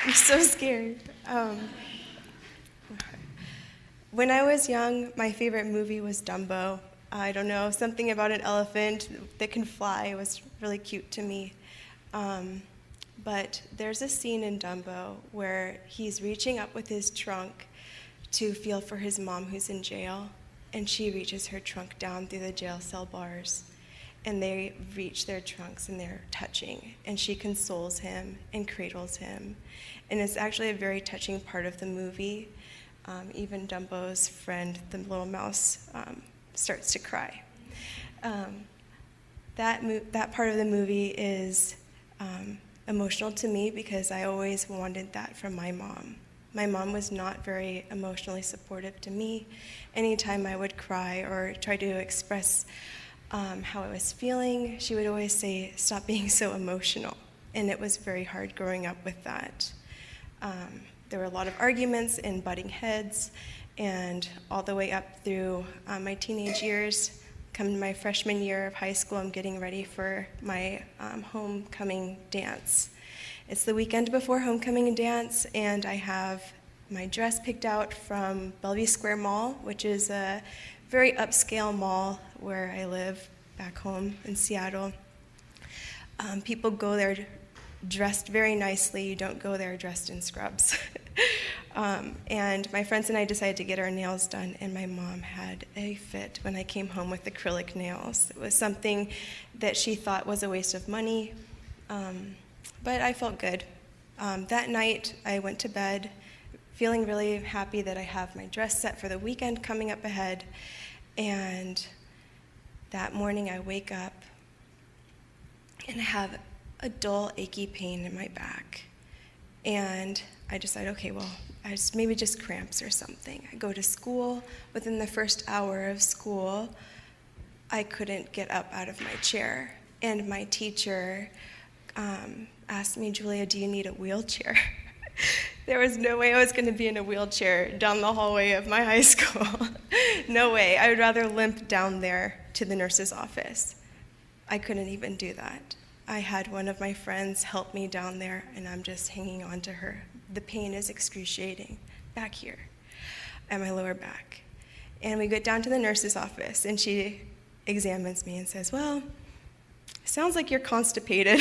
I'm so scared. When I was young, my favorite movie was Dumbo. I don't know, something about an elephant that can fly was really cute to me. But there's a scene in Dumbo where he's reaching up with his trunk to feel for his mom who's in jail, and she reaches her trunk down through the jail cell bars, and they reach their trunks and they're touching, and she consoles him and cradles him. And it's actually a very touching part of the movie. Even Dumbo's friend, the little mouse, starts to cry. That part of the movie is emotional to me because I always wanted that from my mom. My mom was not very emotionally supportive to me. Anytime I would cry or try to express how I was feeling, she would always say, "Stop being so emotional." And it was very hard growing up with that. There were a lot of arguments and butting heads, and all the way up through my teenage years. Come to my freshman year of high school, I'm getting ready for my homecoming dance. It's the weekend before homecoming dance, and I have my dress picked out from Veilleux Square Mall, which is a very upscale mall where I live back home in Seattle. People go there dressed very nicely. You don't go there dressed in scrubs. And my friends and I decided to get our nails done, and my mom had a fit when I came home with acrylic nails. It was something that she thought was a waste of money, but I felt good. That night, I went to bed feeling really happy that I have my dress set for the weekend coming up ahead, and that morning I wake up and I have a dull, achy pain in my back. And I decide, okay, well, maybe just cramps or something. I go to school. Within the first hour of school, I couldn't get up out of my chair. And my teacher asked me, "Julia, do you need a wheelchair?" There was no way I was going to be in a wheelchair down the hallway of my high school. No way. I would rather limp down there to the nurse's office. I couldn't even do that. I had one of my friends help me down there, and I'm just hanging on to her. The pain is excruciating back here at my lower back. And we get down to the nurse's office, and she examines me and says, "Well, sounds like you're constipated.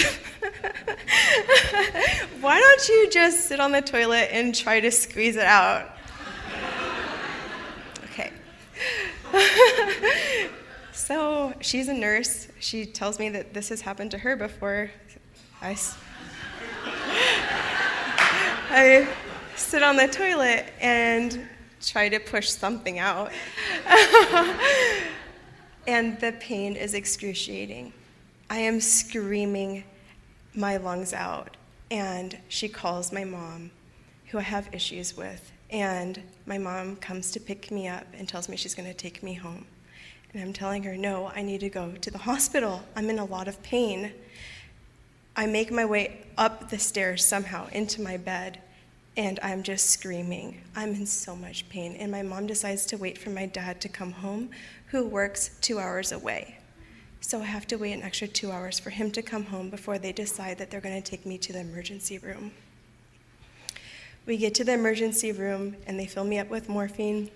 Why don't you just sit on the toilet and try to squeeze it out?" Okay. So she's a nurse. She tells me that this has happened to her before. I sit on the toilet and try to push something out. And the pain is excruciating. I am screaming my lungs out. And she calls my mom, who I have issues with. And my mom comes to pick me up and tells me she's going to take me home. And I'm telling her, "No, I need to go to the hospital. I'm in a lot of pain." I make my way up the stairs somehow into my bed, and I'm just screaming. I'm in so much pain. And my mom decides to wait for my dad to come home, who works 2 hours away. So I have to wait an extra 2 hours for him to come home before they decide that they're going to take me to the emergency room. We get to the emergency room, and they fill me up with morphine.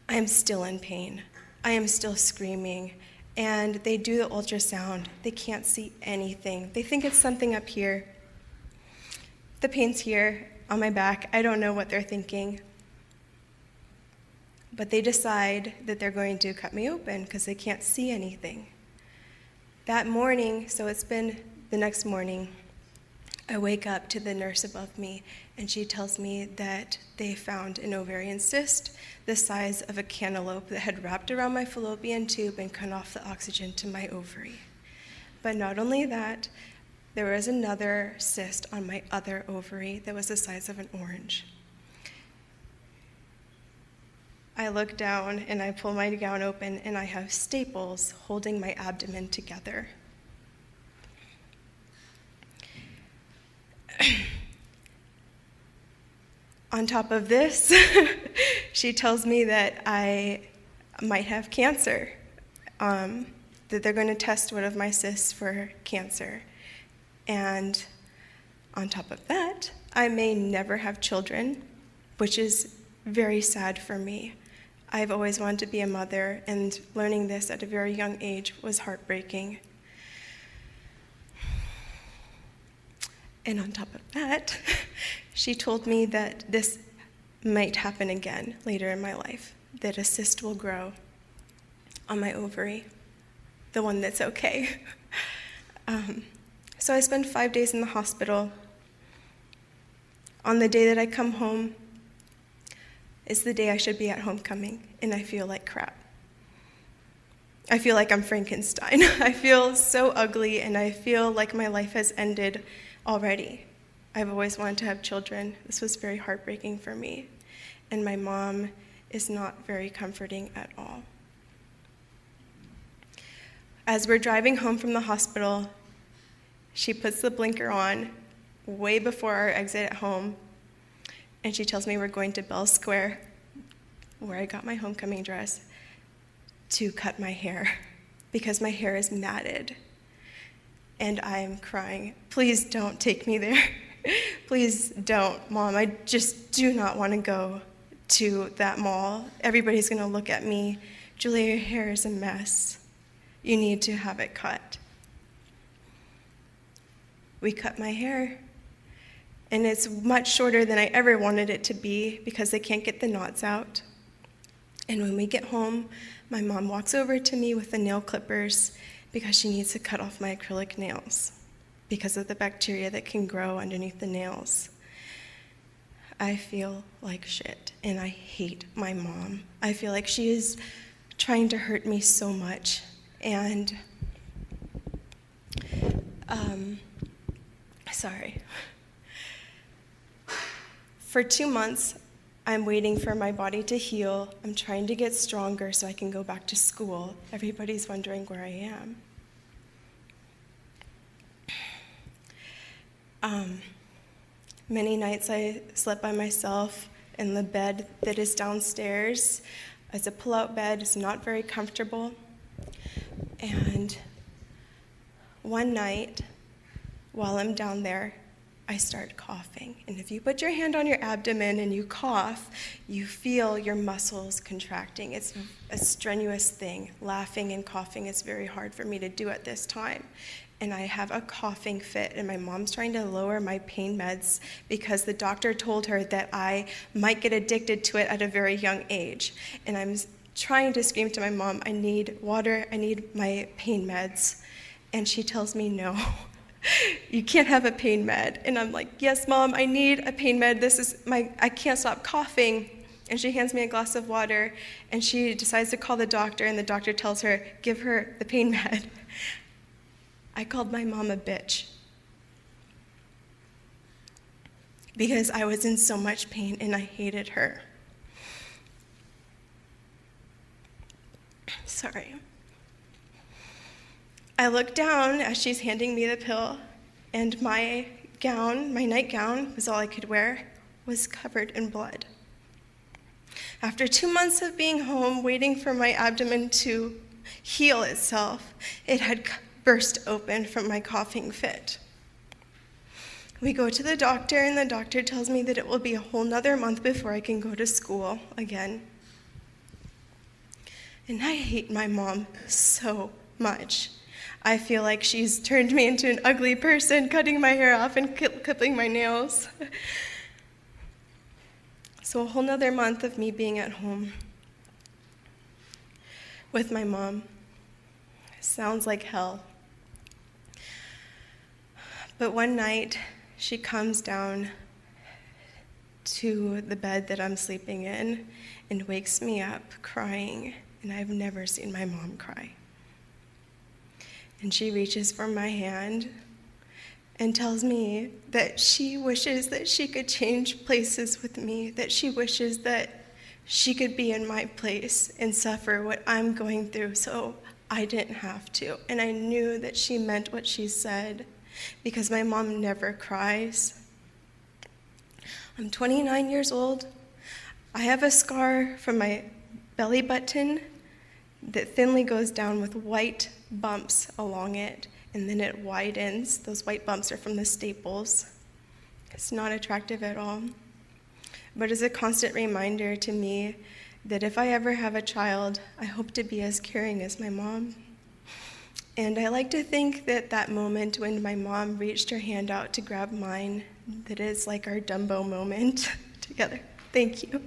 I'm still in pain. I am still screaming, and they do the ultrasound. They can't see anything. They think it's something up here. The pain's here on my back. I don't know what they're thinking. But they decide that they're going to cut me open because they can't see anything. That morning, so it's been the next morning, I wake up to the nurse above me, and she tells me that they found an ovarian cyst the size of a cantaloupe that had wrapped around my fallopian tube and cut off the oxygen to my ovary. But not only that, there was another cyst on my other ovary that was the size of an orange. I look down and I pull my gown open, and I have staples holding my abdomen together. On top of this, she tells me that I might have cancer, that they're going to test one of my cysts for cancer. And on top of that, I may never have children, which is very sad for me. I've always wanted to be a mother, and learning this at a very young age was heartbreaking. And on top of that, she told me that this might happen again later in my life, that a cyst will grow on my ovary, the one that's okay. So I spent 5 days in the hospital. On the day that I come home is the day I should be at homecoming, and I feel like crap. I feel like I'm Frankenstein. I feel so ugly, and I feel like my life has ended already. I've always wanted to have children. This was very heartbreaking for me, and my mom is not very comforting at all. As we're driving home from the hospital, she puts the blinker on way before our exit at home, and she tells me we're going to Bell Square, where I got my homecoming dress, to cut my hair, because my hair is matted. And I am crying. Please don't take me there. Please don't, Mom. I just do not want to go to that mall. Everybody's going to look at me. Julia, your hair is a mess. You need to have it cut. We cut my hair, and it's much shorter than I ever wanted it to be because they can't get the knots out. And when we get home, my mom walks over to me with the nail clippers because she needs to cut off my acrylic nails because of the bacteria that can grow underneath the nails. I feel like shit, and I hate my mom. I feel like she is trying to hurt me so much, and sorry. For 2 months, I'm waiting for my body to heal. I'm trying to get stronger so I can go back to school. Everybody's wondering where I am. Many nights I slept by myself in the bed that is downstairs. It's a pull-out bed. It's not very comfortable. And one night, while I'm down there, I start coughing. And if you put your hand on your abdomen and you cough, you feel your muscles contracting. It's a strenuous thing. Laughing and coughing is very hard for me to do at this time. And I have a coughing fit, and my mom's trying to lower my pain meds because the doctor told her that I might get addicted to it at a very young age. And I'm trying to scream to my mom, I need water, I need my pain meds. And she tells me no. You can't have a pain med. And I'm like, yes, Mom, I need a pain med. I can't stop coughing. And she hands me a glass of water, and she decides to call the doctor, and the doctor tells her, give her the pain med. I called my mom a bitch because I was in so much pain and I hated her. Sorry. I looked down as she's handing me the pill, and my gown, my nightgown, was all I could wear, was covered in blood. After 2 months of being home, waiting for my abdomen to heal itself, it had burst open from my coughing fit. We go to the doctor, and the doctor tells me that it will be a whole nother month before I can go to school again. And I hate my mom so much. I feel like she's turned me into an ugly person, cutting my hair off and clipping my nails. So a whole nother month of me being at home with my mom. Sounds like hell. But one night, she comes down to the bed that I'm sleeping in and wakes me up crying, and I've never seen my mom cry. And she reaches for my hand and tells me that she wishes that she could change places with me, that she wishes that she could be in my place and suffer what I'm going through so I didn't have to. And I knew that she meant what she said because my mom never cries. I'm 29 years old. I have a scar from my belly button that thinly goes down with white bumps along it, and then it widens. Those white bumps are from the staples. It's not attractive at all. But it's a constant reminder to me that if I ever have a child, I hope to be as caring as my mom. And I like to think that that moment when my mom reached her hand out to grab mine, that is like our Dumbo moment together. Thank you.